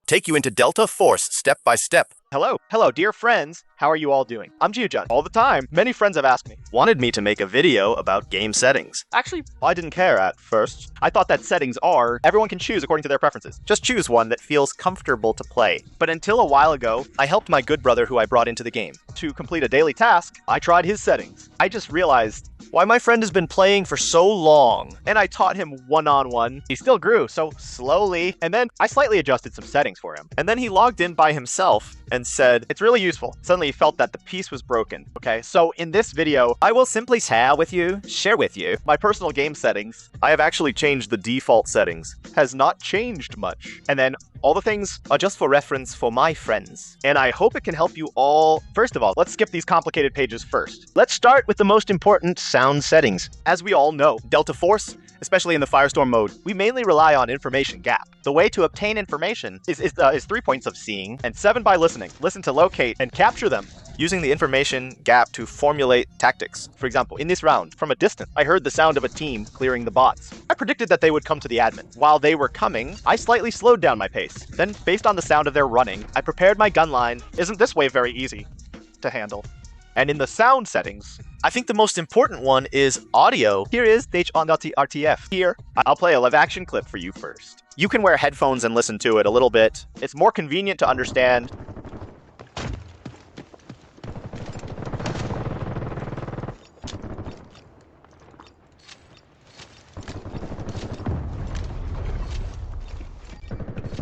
take you into Delta Force step by step. Hello, dear friends. How are you all doing? I'm Jiujun. All the time, many friends have asked me, wanted me to make a video about game settings. Actually, I didn't care at first. I thought that settings are, everyone can choose according to their preferences. Just choose one that feels comfortable to play. But until a while ago, I helped my good brother who I brought into the game. To complete a daily task, I tried his settings. I just realized why my friend has been playing for so long. And I taught him one-on-one. He still grew, so slowly. And then I slightly adjusted some settings for him. And then he logged in by himself and said, it's really useful. Suddenly he felt that the piece was broken. Okay, so in this video, I will simply share with you my personal game settings. I have actually changed the default settings. Has not changed much. And then all the things are just for reference for my friends. And I hope it can help you all. First of all, let's skip these complicated pages first. Let's start with the most important sound settings. As we all know, Delta Force, especially in the Firestorm mode, we mainly rely on information gap. The way to obtain information is 3 points of seeing and 7 by listening. Listen to locate and capture them, using the information gap to formulate tactics. For example, in this round, from a distance, I heard the sound of a team clearing the bots. I predicted that they would come to the admin. While they were coming, I slightly slowed down my pace. Then, based on the sound of their running, I prepared my gun line. Isn't this way very easy to handle? And in the sound settings, I think the most important one is audio. Here is h1.rtf. Here, I'll play a live action clip for you first. You can wear headphones and listen to it a little bit. It's more convenient to understand.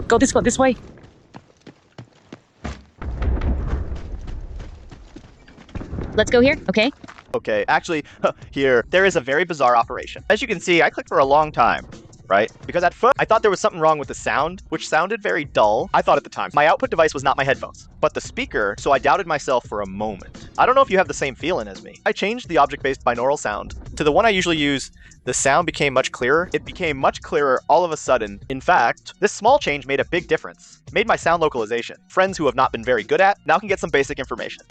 Go this way. Let's go here, okay? Okay, actually, here, there is a very bizarre operation. As you can see, I clicked for a long time, right? Because at first, I thought there was something wrong with the sound, which sounded very dull. I thought at the time. My output device was not my headphones, but the speaker, so I doubted myself for a moment. I don't know if you have the same feeling as me. I changed the object-based binaural sound to the one I usually use. The sound became much clearer. It became much clearer all of a sudden. In fact, this small change made a big difference. Made my sound localization. Friends who have not been very good at, now can get some basic information.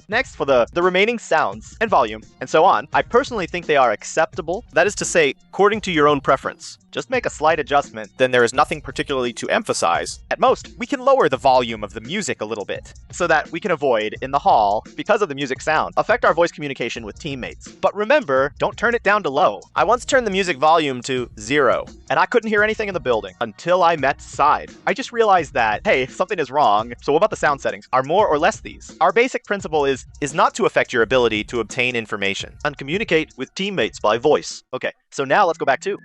Next, for the remaining sounds and volume, and so on, I personally think they are acceptable. That is to say, according to your own preference. Just make a slight adjustment, then there is nothing particularly to emphasize. At most, we can lower the volume of the music a little bit, so that we can avoid, in the hall, because of the music sound, affect our voice communication with teammates. But remember, don't turn it down to low. I once turned the music volume to 0, and I couldn't hear anything in the building until I met Side. I just realized that, hey, something is wrong, so what about the sound settings? Are more or less these? Our basic principle is not to affect your ability to obtain information and communicate with teammates by voice. Okay, so now let's go back to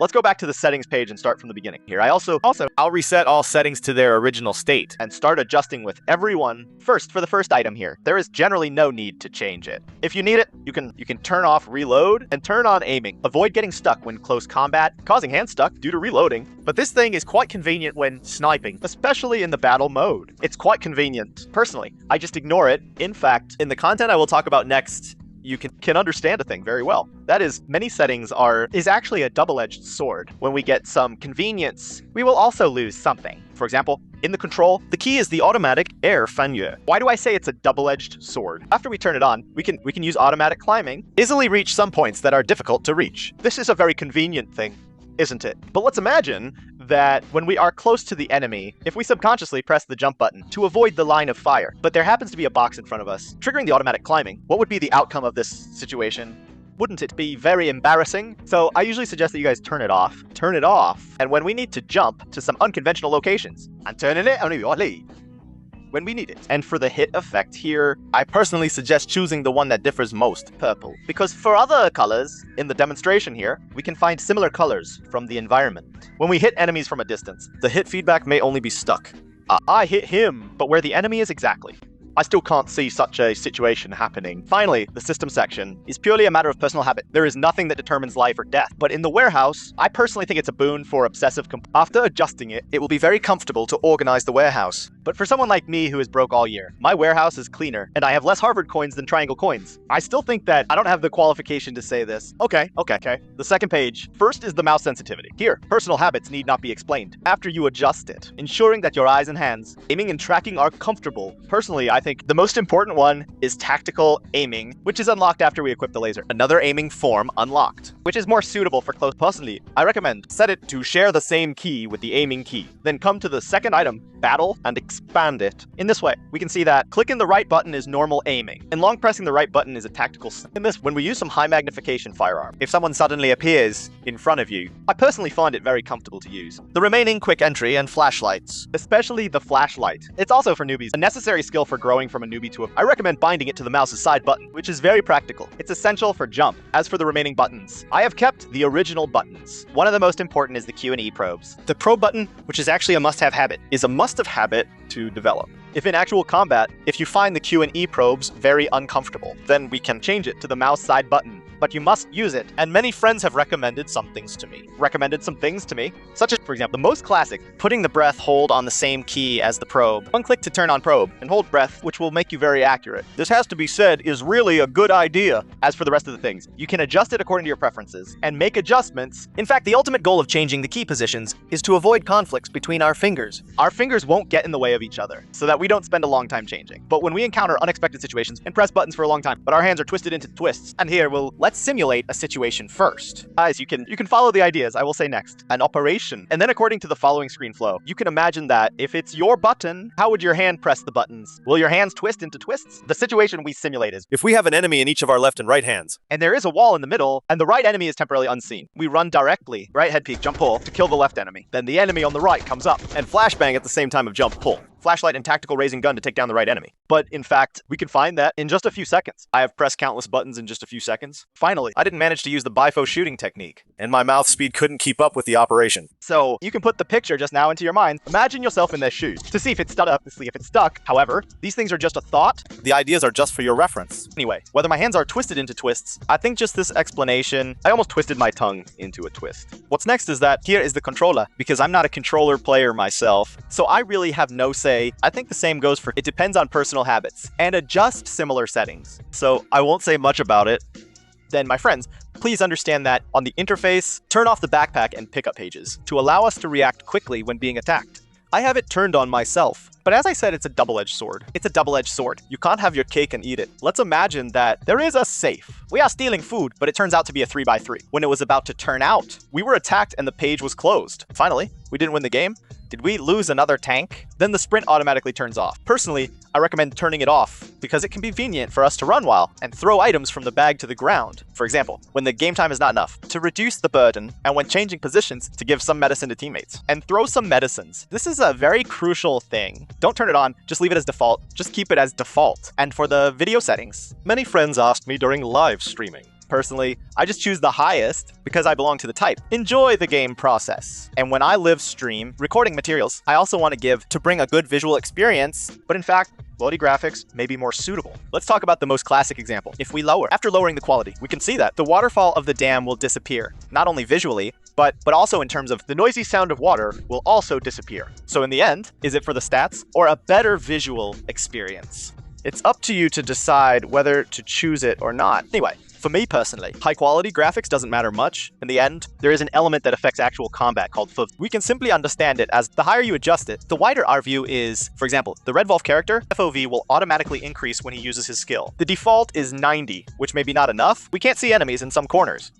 the settings page and start from the beginning. Here, I'll reset all settings to their original state and start adjusting with everyone. First, for the first item here, there is generally no need to change it. If you need it, you can turn off reload and turn on aiming. Avoid getting stuck when close combat, causing hand stuck due to reloading. But this thing is quite convenient when sniping, especially in the battle mode. It's quite convenient. Personally, I just ignore it. In fact, in the content I will talk about next, you can understand a thing very well. That is, many settings is actually a double-edged sword. When we get some convenience, we will also lose something. For example, in the control, the key is the automatic air failure. Why do I say it's a double-edged sword? After we turn it on, we can use automatic climbing, easily reach some points that are difficult to reach. This is a very convenient thing, isn't it? But let's imagine that when we are close to the enemy, if we subconsciously press the jump button to avoid the line of fire, but there happens to be a box in front of us, triggering the automatic climbing, what would be the outcome of this situation? Wouldn't it be very embarrassing? So I usually suggest that you guys turn it off. Turn it off, and when we need to jump to some unconventional locations, and turn it on when we need it. And for the hit effect here, I personally suggest choosing the one that differs most, purple. Because for other colors, in the demonstration here, we can find similar colors from the environment. When we hit enemies from a distance, the hit feedback may only be stuck. I hit him, but where the enemy is exactly. I still can't see such a situation happening. Finally, the system section is purely a matter of personal habit. There is nothing that determines life or death. But in the warehouse, I personally think it's a boon for obsessive After adjusting it, it will be very comfortable to organize the warehouse. But for someone like me who is broke all year, my warehouse is cleaner, and I have less Harvard coins than Triangle coins. I still think that I don't have the qualification to say this. Okay. The second page. First is the mouse sensitivity. Here, personal habits need not be explained. After you adjust it, ensuring that your eyes and hands, aiming and tracking are comfortable. Personally, I think the most important one is tactical aiming, which is unlocked after we equip the laser. Another aiming form unlocked, which is more suitable for close. Personally, I recommend set it to share the same key with the aiming key. Then come to the second item, battle, and expand it. In this way, we can see that clicking the right button is normal aiming, and long pressing the right button is a tactical. In this, when we use some high magnification firearm, if someone suddenly appears in front of you, I personally find it very comfortable to use. The remaining quick entry and flashlights. Especially the flashlight. It's also for newbies, a necessary skill for growing from a newbie to a... I recommend binding it to the mouse's side button, which is very practical. It's essential for jump. As for the remaining buttons, I have kept the original buttons. One of the most important is the Q and E probes. The probe button, which is actually a must-have habit, is a must-have habit to develop. If in actual combat, if you find the Q and E probes very uncomfortable, then we can change it to the mouse side button. But you must use it. And many friends have recommended some things to me. Such as, for example, the most classic, Putting the breath hold on the same key as the probe. one click to turn on probe, and hold breath, which will make you very accurate. This has to be said is really a good idea. As for the rest of the things, you can adjust it according to your preferences, and make adjustments. In fact, the ultimate goal of changing the key positions is to avoid conflicts between our fingers. Our fingers won't get in the way of each other, so that we don't spend a long time changing. But when we encounter unexpected situations and press buttons for a long time, but our hands are twisted into twists, and here let's simulate a situation first. Guys, you can follow the ideas I will say next. An operation. And then according to the following screen flow, you can imagine that if it's your button, how would your hand press the buttons? Will your hands twist into twists? The situation we simulate is, If we have an enemy in each of our left and right hands, and there is a wall in the middle, and the right enemy is temporarily unseen. We run directly, right head peek, jump pull, to kill the left enemy. Then the enemy on the right comes up, and flashbang at the same time of jump pull. flashlight and tactical raising gun to take down the right enemy. But in fact, we can find that in just a few seconds. I have pressed countless buttons in just a few seconds. Finally, I didn't manage to use the BIFO shooting technique, and my mouth speed couldn't keep up with the operation. So you can put the picture just now into your mind. Imagine yourself in their shoes to see if it's stuck. However, these things are just a thought. The ideas are just for your reference. Anyway, whether my hands are twisted into twists, I think just this explanation, I almost twisted my tongue into a twist. What's next is that here is the controller, because I'm not a controller player myself, so I really have no say. I think the same goes for it depends on personal habits, and adjust similar settings. So I won't say much about it. Then my friends, please understand that on the interface, turn off the backpack and pickup pages to allow us to react quickly when being attacked. I have it turned on myself. But as I said, it's a double-edged sword. It's a double-edged sword. You can't have your cake and eat it. Let's imagine that there is a safe. We are stealing food, but it turns out to be a 3x3. When it was about to turn out, we were attacked and the page was closed. Finally, we didn't win the game. Did we lose another tank? Then the sprint automatically turns off. Personally, I recommend turning it off because it can be convenient for us to run while and throw items from the bag to the ground. For example, when the game time is not enough, to reduce the burden, and when changing positions, to give some medicine to teammates. And throw some medicines. This is a very crucial thing. Don't turn it on, just leave it as default. Just keep it as default. And for the video settings, many friends asked me during live streaming. Personally, I just choose the highest because I belong to the type. Enjoy the game process. And when I live stream recording materials, I also want to give to bring a good visual experience, but in fact, quality graphics may be more suitable. Let's talk about the most classic example. If we lower, after lowering the quality, we can see that the waterfall of the dam will disappear, not only visually, but also in terms of the noisy sound of water will also disappear. So in the end, is it for the stats or a better visual experience? It's up to you to decide whether to choose it or not. Anyway, for me personally, high quality graphics doesn't matter much. In the end, there is an element that affects actual combat called FOV. We can simply understand it as the higher you adjust it, the wider our view is. For example, the Red Wolf character, FOV will automatically increase when he uses his skill. The default is 90, which may be not enough. We can't see enemies in some corners.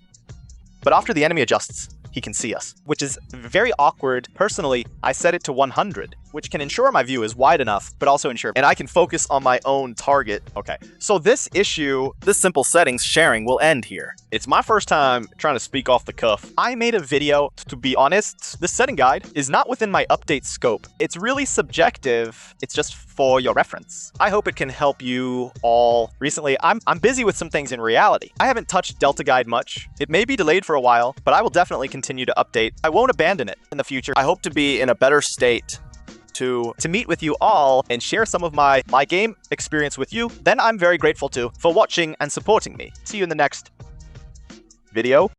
But after the enemy adjusts, he can see us, which is very awkward. Personally, I set it to 100, which can ensure my view is wide enough, but also ensure, and I can focus on my own target. Okay, so this simple settings sharing will end here. It's my first time trying to speak off the cuff. I made a video, to be honest, this setting guide is not within my update scope. It's really subjective. It's just for your reference. I hope it can help you all. Recently, I'm busy with some things in reality. I haven't touched Delta Guide much. It may be delayed for a while, but I will definitely continue to update. I won't abandon it in the future. I hope to be in a better state to meet with you all and share some of my game experience with you. Then I'm very grateful for watching and supporting me. See you in the next video.